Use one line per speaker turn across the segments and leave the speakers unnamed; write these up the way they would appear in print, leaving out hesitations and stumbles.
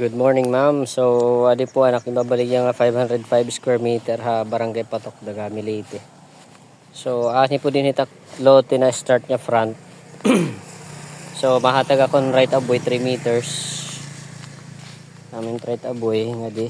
Good morning, ma'am. So, adi po anak ibabalik nga 505 square meter ha barangay Patok Dagami Leyte. So, ani po din itak lote na start niya front. So, mahatag akong right of way 3 meters. Namin right of way nga di.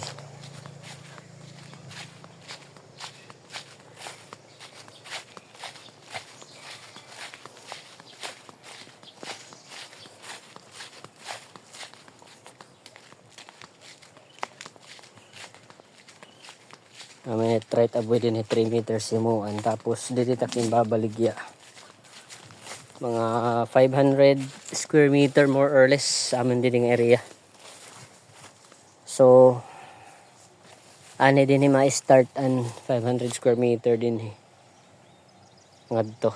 Namin right of way din 3 meters simuan. Tapos dito takin babaligya. Mga 500 square meter more or less sa amin din area. So, ani din ma-start an 500 square meter din ngadto.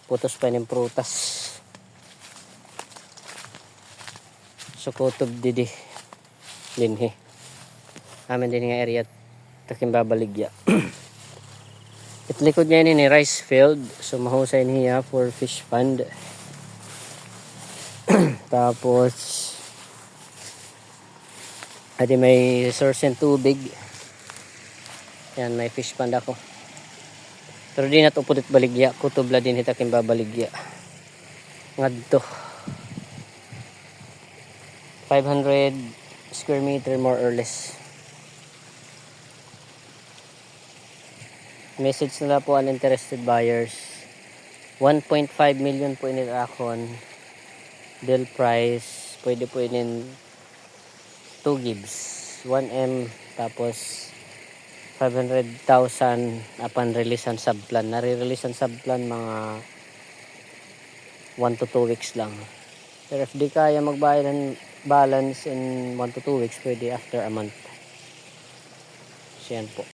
Putos pa ng prutas. So, kutob didi din amin din nga area takin babaligya. At likod niya ni rice field. So mahusay niya for fish pond. Tapos adi may source and tubig. Yan may fish pond ako. Pero di nato pudot baligya. Kutubla din hitakin babaligya. Ngadto 500 square meter more or less. Message nila po ang interested buyers. 1.5 million po inil akon. Deal price. Pwede po inin 2 gives. 1M tapos 500,000 upon release ang subplan. Nare-release ang subplan mga 1 to 2 weeks lang. Pero if di kaya magbayad ng balance in 1 to 2 weeks, pwede after a month. So yan po.